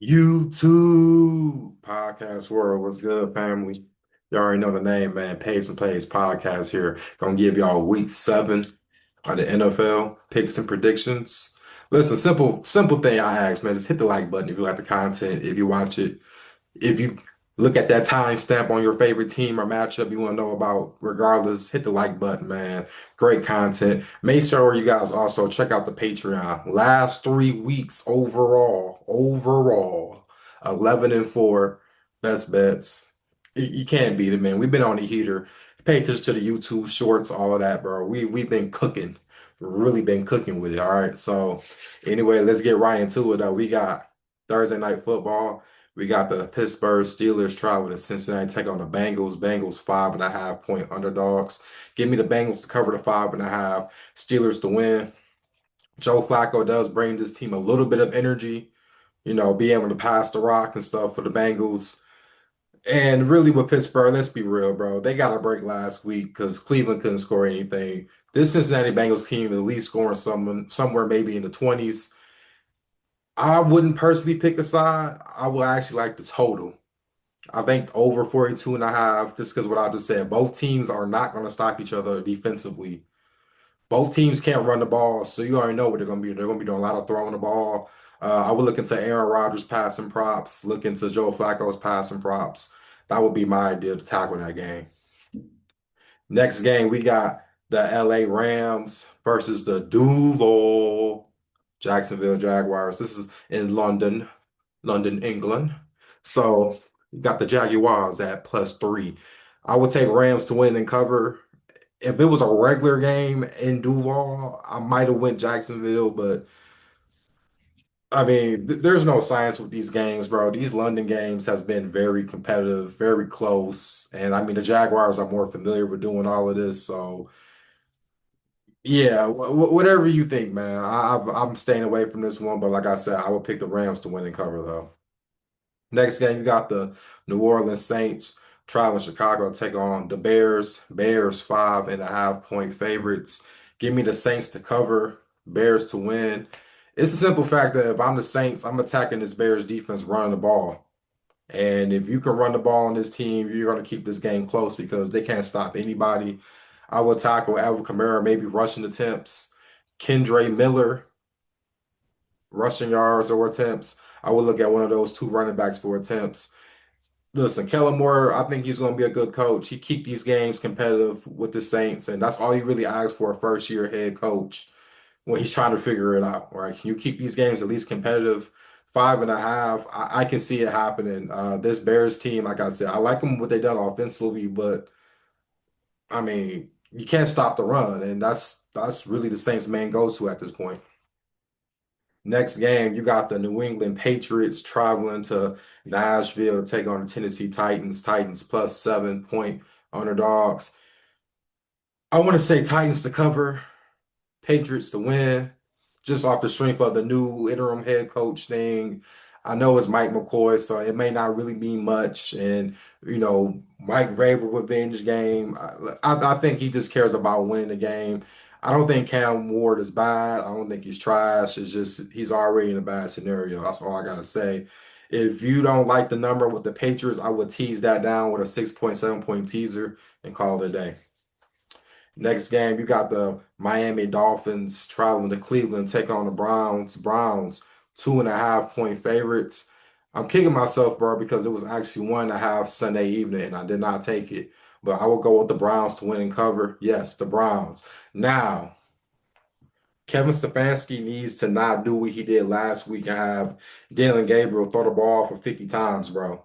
YouTube podcast world, what's good, family? You already know the name, man. Pays and Plays podcast here. Gonna give y'all week 7 of the NFL picks and predictions. Listen, simple thing I ask, man. Just hit the like button if you like the content, if you watch it. If you look at that time stamp on your favorite team or matchup you want to know about, regardless, hit the like button, man. Great content. Make sure you guys also check out the Patreon. Last 3 weeks overall, 11-4, best bets. You can't beat it, man. We've been on the heater. Pay attention to the YouTube shorts, all of that, bro. We've been cooking, really been cooking with it. All right. So anyway, let's get right into it. We got Thursday night football. We got the Pittsburgh Steelers travel to Cincinnati, take on the Bengals. Bengals 5.5 point underdogs. Give me the Bengals to cover the 5.5. Steelers to win. Joe Flacco does bring this team a little bit of energy, be able to pass the rock and stuff for the Bengals. And really with Pittsburgh, let's be real, bro. They got a break last week because Cleveland couldn't score anything. This Cincinnati Bengals team is at least scoring somewhere maybe in the 20s. I wouldn't personally pick a side. I would actually like the total. I think over 42.5, just because what I just said. Both teams are not going to stop each other defensively. Both teams can't run the ball, so you already know what they're going to be. They're going to be doing a lot of throwing the ball. I would look into Aaron Rodgers passing props, look into Joe Flacco's passing props. That would be my idea to tackle that game. Next game, we got the LA Rams versus the Duval Jacksonville Jaguars. This is in London, England. So you got the Jaguars at +3. I would take Rams to win and cover. If it was a regular game in Duval, I might have went Jacksonville, but I mean, there's no science with these games, bro. These London games has been very competitive, very close, and I mean the Jaguars are more familiar with doing all of this, so yeah, whatever you think, man. I'm staying away from this one, but like I said, I would pick the Rams to win and cover though. Next game, you got the New Orleans Saints traveling Chicago to take on the Bears. Bears 5.5 point favorites. Give me the Saints to cover, Bears to win. It's a simple fact that if I'm the Saints, I'm attacking this Bears defense running the ball. And if you can run the ball on this team, you're going to keep this game close because they can't stop anybody. I will tackle Alvin Kamara, maybe rushing attempts. Kendre Miller, rushing yards or attempts. I would look at one of those two running backs for attempts. Listen, Kellen Moore, I think he's going to be a good coach. He keep these games competitive with the Saints, and that's all he really asks for a first-year head coach when he's trying to figure it out, right? Can you keep these games at least competitive? 5.5, I can see it happening. This Bears team, like I said, I like them what they done offensively, but I mean, you can't stop the run, and that's really the Saints' main go-to at this point. Next game, you got the New England Patriots traveling to Nashville to take on the Tennessee Titans. Titans +7 point underdogs. I want to say Titans to cover, Patriots to win, just off the strength of the new interim head coach thing. I know it's Mike McCoy, so it may not really mean much. And, Mike Vrabel revenge game. I think he just cares about winning the game. I don't think Cam Ward is bad. I don't think he's trash. It's just he's already in a bad scenario. That's all I gotta say. If you don't like the number with the Patriots, I would tease that down with a 6.7 point teaser and call it a day. Next game, you got the Miami Dolphins traveling to Cleveland, take on the Browns. Browns, 2.5 point favorites. I'm kicking myself, bro, because it was actually 1.5 Sunday evening, and I did not take it. But I will go with the Browns to win and cover. Yes, the Browns. Now, Kevin Stefanski needs to not do what he did last week and have Dylan Gabriel throw the ball for 50 times, bro.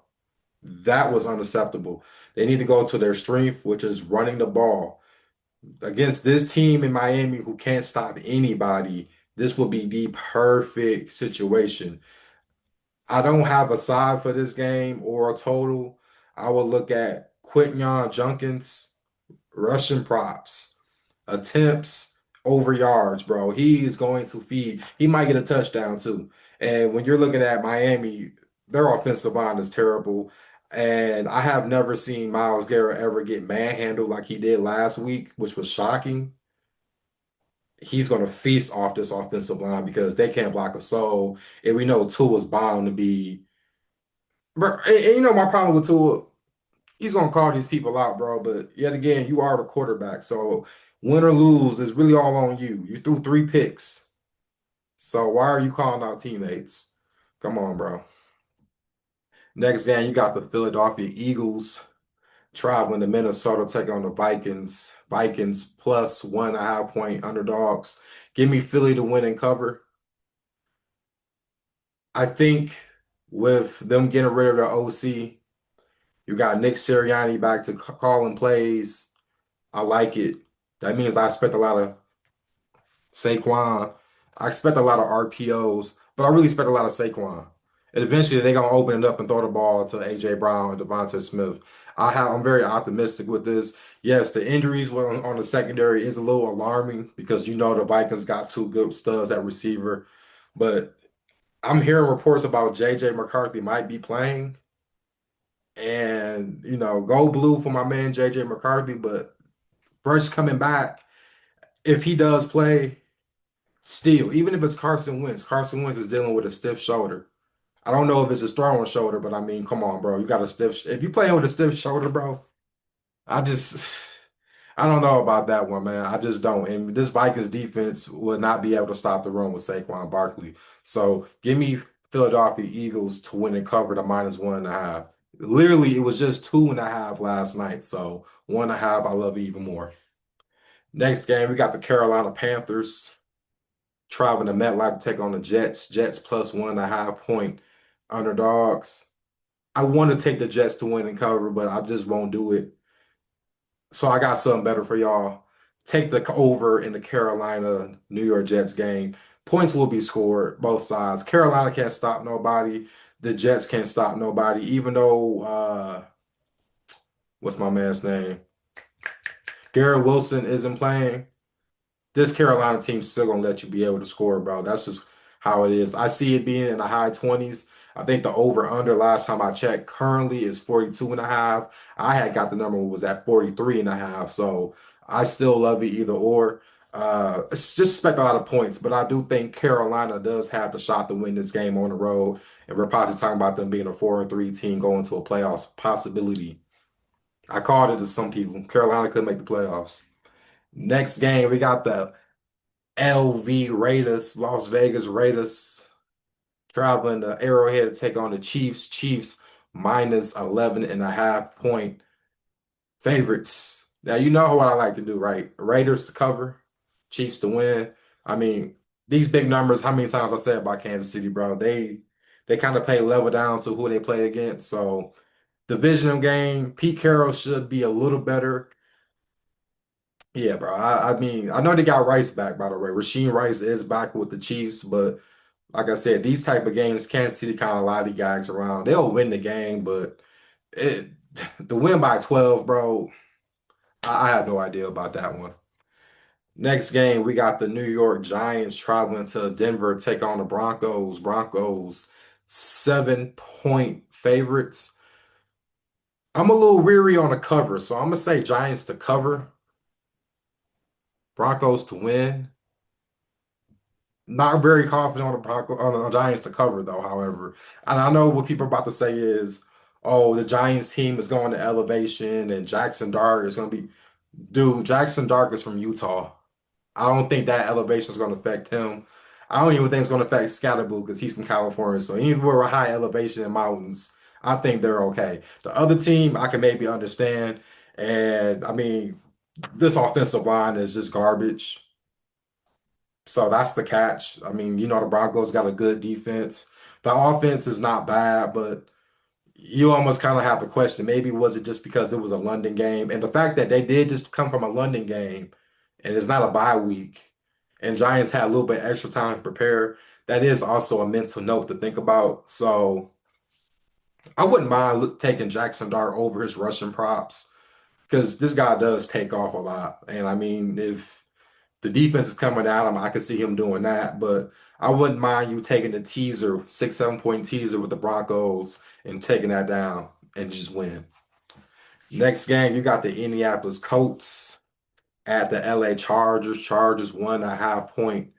That was unacceptable. They need to go to their strength, which is running the ball against this team in Miami who can't stop anybody. This would be the perfect situation. I don't have a side for this game or a total. I would look at Quinton Junkins, rushing props, attempts over yards, bro. He is going to feed. He might get a touchdown too. And when you're looking at Miami, their offensive line is terrible. And I have never seen Myles Garrett ever get manhandled like he did last week, which was shocking. He's going to feast off this offensive line because they can't block a soul. And we know Tua's bound to be. Bro, and you know my problem with Tua, he's gonna call these people out, bro. But yet again, you are the quarterback, so win or lose is really all on you. You threw three picks, so why are you calling out teammates? Come on, bro. Next game, you got the Philadelphia Eagles traveling to Minnesota, taking on the Vikings. Vikings plus 1.5 point underdogs. Give me Philly to win and cover. I think with them getting rid of the OC, you got Nick Sirianni back to calling plays. I like it. That means I expect a lot of Saquon. I expect a lot of RPOs, but I really expect a lot of Saquon. And eventually they're gonna open it up and throw the ball to AJ Brown and Devontae Smith. I'm very optimistic with this. Yes, the injuries on the secondary is a little alarming because you know the Vikings got two good studs at receiver, but I'm hearing reports about JJ McCarthy might be playing, and go blue for my man JJ McCarthy. But first coming back, if he does play. Still, even if it's Carson Wentz is dealing with a stiff shoulder. I don't know if it's his throwing shoulder, but I mean, come on, bro. You got a stiff. If you playing with a stiff shoulder, bro, I just, I don't know about that one, man. I just don't. And this Vikings defense would not be able to stop the run with Saquon Barkley. So give me Philadelphia Eagles to win and cover the -1.5. Literally, it was just 2.5 last night. So 1.5, I love it even more. Next game, we got the Carolina Panthers traveling to MetLife to take on the Jets. Jets plus 1.5 point underdogs. I want to take the Jets to win and cover, but I just won't do it. So I got something better for y'all. Take the over in the Carolina New York Jets game. Points will be scored both sides. Carolina can't stop nobody. The Jets can't stop nobody. Even though what's my man's name? Garrett Wilson isn't playing. This Carolina team's still gonna let you be able to score, bro. That's just how it is. I see it being in the high 20s. I think the over under last time I checked currently is 42 and a half. I had got the number was at 43 and a half. So I still love it either or. It's just expect a lot of points, but I do think Carolina does have the shot to win this game on the road. And we're possibly talking about them being a 4-3 team going to a playoffs possibility. I called it to some people. Carolina could make the playoffs. Next game, we got the LV Raiders, Las Vegas Raiders, traveling to Arrowhead to take on the Chiefs. Chiefs -11.5 point favorites. Now, you know what I like to do, right? Raiders to cover, Chiefs to win. I mean, these big numbers, how many times I said about Kansas City, bro? They kind of play level down to who they play against. So, divisional game, Pete Carroll should be a little better. Yeah, bro. I mean, I know they got Rice back, by the way. Rasheem Rice is back with the Chiefs, but like I said, these type of games, Kansas City kind of lollygags around. They'll win the game, but it the win by 12, bro, I have no idea about that one. Next game, we got the New York Giants traveling to Denver, to take on the Broncos. Broncos 7 point favorites. I'm a little weary on the cover, so I'm gonna say Giants to cover, Broncos to win. Not very confident on the Giants to cover though, however. And I know what people are about to say is, oh, the Giants team is going to elevation and Jackson Dart is going to be, dude, Jackson Dart is from Utah. I don't think that elevation is going to affect him. I don't even think it's going to affect Scatterboo because he's from California. So anywhere with high elevation and mountains, I think they're okay. The other team I can maybe understand. And I mean, this offensive line is just garbage. So that's the catch. I mean, the Broncos got a good defense. The offense is not bad, but you almost kind of have to question maybe was it just because it was a London game? And the fact that they did just come from a London game and it's not a bye week and Giants had a little bit extra time to prepare, that is also a mental note to think about. So I wouldn't mind taking Jackson Dart over his rushing props because this guy does take off a lot. And I mean, if the defense is coming at him, I could see him doing that, but I wouldn't mind you taking the teaser, 6, 7 point teaser with the Broncos and taking that down and just win. Next game, you got the Indianapolis Colts at the LA Chargers. Chargers 1.5 point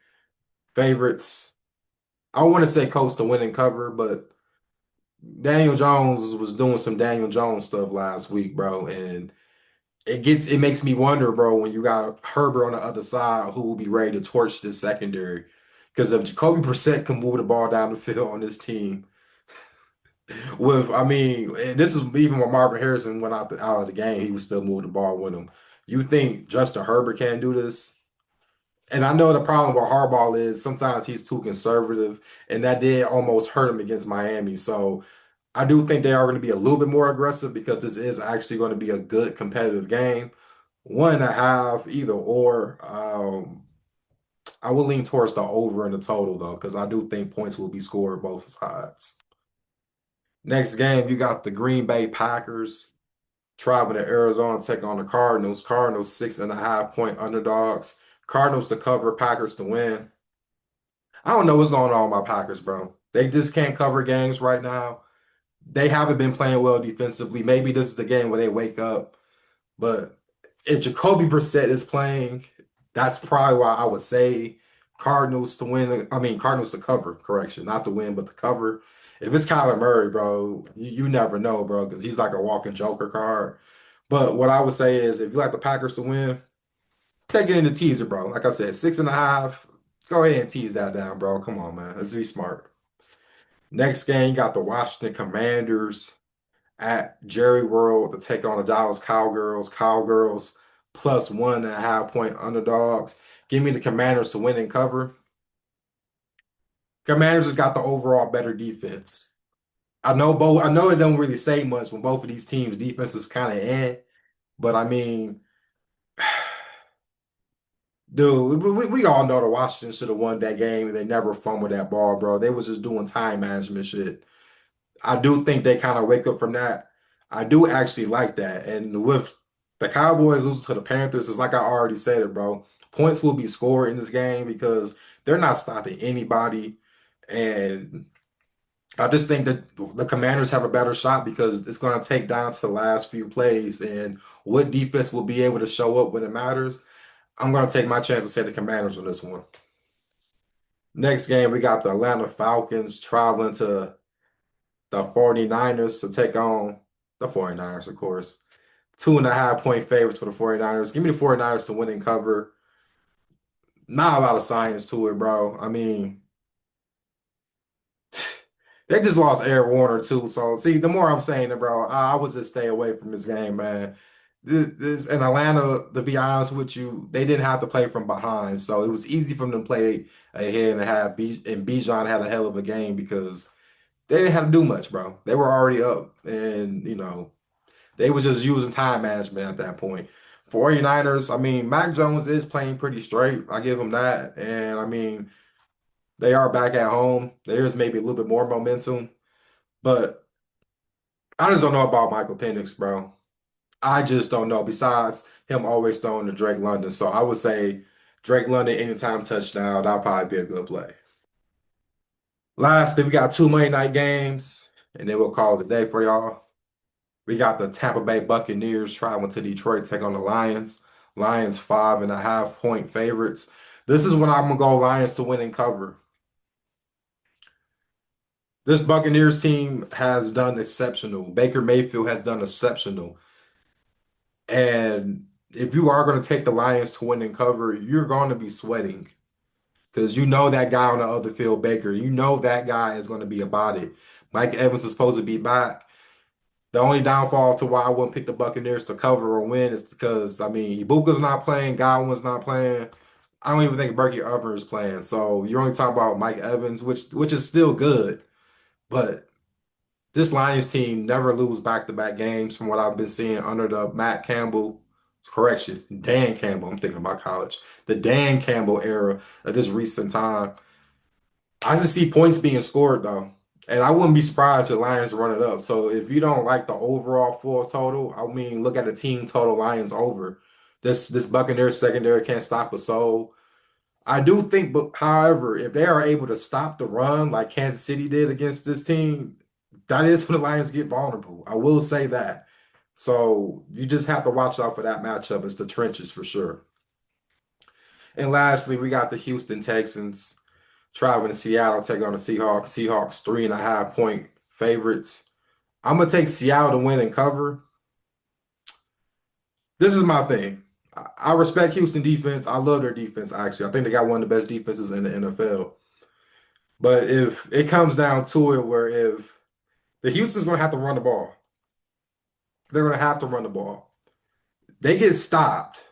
favorites. I want to say Colts to win and cover, but Daniel Jones was doing some Daniel Jones stuff last week, bro, and it makes me wonder, bro, when you got Herbert on the other side, who will be ready to torch this secondary? Because if Jacoby Brissett can move the ball down the field on this team, I mean, and this is even when Marvin Harrison went out of the game, he was still moving the ball with him. You think Justin Herbert can do this? And I know the problem with Harbaugh is sometimes he's too conservative, and that did almost hurt him against Miami. So I do think they are going to be a little bit more aggressive because this is actually going to be a good competitive game. 1.5, either or. I will lean towards the over in the total though, because I do think points will be scored both sides. Next game, you got the Green Bay Packers traveling to Arizona to take on the Cardinals. Cardinals 6.5 point underdogs. Cardinals to cover, Packers to win. I don't know what's going on with my Packers, bro. They just can't cover games right now. They haven't been playing well defensively. Maybe this is the game where they wake up. But if Jacoby Brissett is playing, that's probably why I would say Cardinals to win. I mean, Cardinals to cover, correction, not to win, but to cover. If it's Kyler Murray, bro, you never know, bro, because he's like a walking joker card. But what I would say is if you like the Packers to win, take it in the teaser, bro. Like I said, 6.5. Go ahead and tease that down, bro. Come on, man. Let's be smart. Next game, you got the Washington Commanders at Jerry World to take on the Dallas Cowgirls. Cowgirls plus 1.5 point underdogs. Give me the Commanders to win and cover. Commanders has got the overall better defense. I know both. I know it don't really say much when both of these teams' defense is kind of in, but I mean, dude, we all know the Washington should have won that game and they never fumbled that ball, bro. They was just doing time management shit. I do think they kind of wake up from that. I do actually like that. And with the Cowboys losing to the Panthers, it's like I already said it, bro. Points will be scored in this game because they're not stopping anybody. And I just think that the Commanders have a better shot because it's going to take down to the last few plays and what defense will be able to show up when it matters. I'm going to take my chance and say the Commanders on this one. Next game, we got the Atlanta Falcons traveling to the 49ers to take on the 49ers, of course. 2.5 point favorites for the 49ers. Give me the 49ers to win and cover. Not a lot of science to it, bro. I mean, they just lost Eric Warner too. So see, the more I'm saying it, bro, I would just stay away from this game, man. This in Atlanta, to be honest with you, they didn't have to play from behind, so it was easy for them to play ahead and have and Bijan had a hell of a game because they didn't have to do much, bro. They were already up, and they was just using time management at that point. 49ers, I mean, Mac Jones is playing pretty straight. I give him that. And I mean, they are back at home. There's maybe a little bit more momentum, but I just don't know about Michael Penix, bro. I just don't know. Besides him always throwing to Drake London. So I would say Drake London anytime touchdown, that'll probably be a good play. Lastly, we got two Monday night games, and then we'll call it a day for y'all. We got the Tampa Bay Buccaneers traveling to Detroit, to take on the Lions. Lions 5.5 point favorites. This is when I'm gonna go Lions to win and cover. This Buccaneers team has done exceptional. Baker Mayfield has done exceptional. And if you are going to take the Lions to win and cover, you're going to be sweating because you know that guy on the other field, Baker. You know that guy is going to be about it. Mike Evans is supposed to be back. The only downfall to why I wouldn't pick the Buccaneers to cover or win is because, I mean, Ibuka's not playing, Godwin's not playing. I don't even think Berkey Irvin is playing. So you're only talking about Mike Evans, which is still good. But this Lions team never lose back-to-back games from what I've been seeing under the Matt Campbell, correction, Dan Campbell. I'm thinking about college. The Dan Campbell era of this recent time. I just see points being scored though. And I wouldn't be surprised if the Lions run it up. So if you don't like the overall full total, I mean, look at the team total Lions over. This Buccaneers secondary can't stop a soul. I do think, but however, if they are able to stop the run like Kansas City did against this team, that is when the Lions get vulnerable. I will say that. So you just have to watch out for that matchup. It's the trenches for sure. And lastly, we got the Houston Texans traveling to Seattle, take on the Seahawks. Seahawks 3.5 point favorites. I'm gonna take Seattle to win and cover. This is my thing. I respect Houston defense. I love their defense, actually. I think they got one of the best defenses in the NFL. But if it comes down to it, where if the Houston's gonna have to run the ball, they're gonna have to run the ball. They get stopped.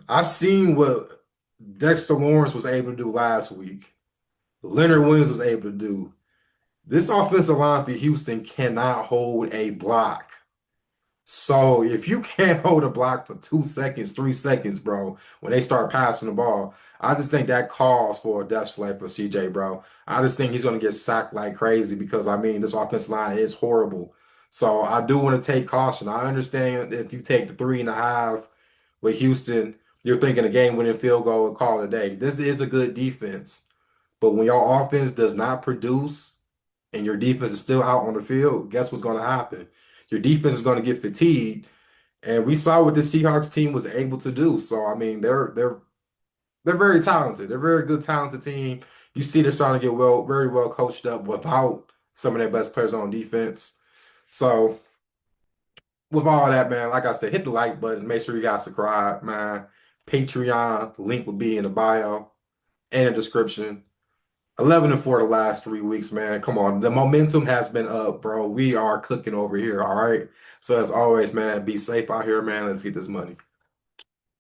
I've seen what Dexter Lawrence was able to do last week. Leonard Williams was able to do. This offensive line for Houston cannot hold a block. So if you can't hold a block for 2 seconds, 3 seconds, bro, when they start passing the ball, I just think that calls for a death slate for CJ, bro. I just think he's going to get sacked like crazy because, I mean, this offensive line is horrible. So I do want to take caution. I understand if you take the 3.5 with Houston, you're thinking a game-winning field goal and call it a day. This is a good defense. But when your offense does not produce and your defense is still out on the field, guess what's going to happen? Your defense is going to get fatigued, and we saw what the Seahawks team was able to do. So I mean, they're very talented. They're a very good, talented team. You see, they're starting to get very well coached up without some of their best players on defense. So with all that, man, like I said, hit the like button. Make sure you guys subscribe, man. Patreon link will be in the bio and the description. 11-4 the last 3 weeks, man. Come on. The momentum has been up, bro. We are cooking over here. All right. So as always, man, be safe out here, man. Let's get this money.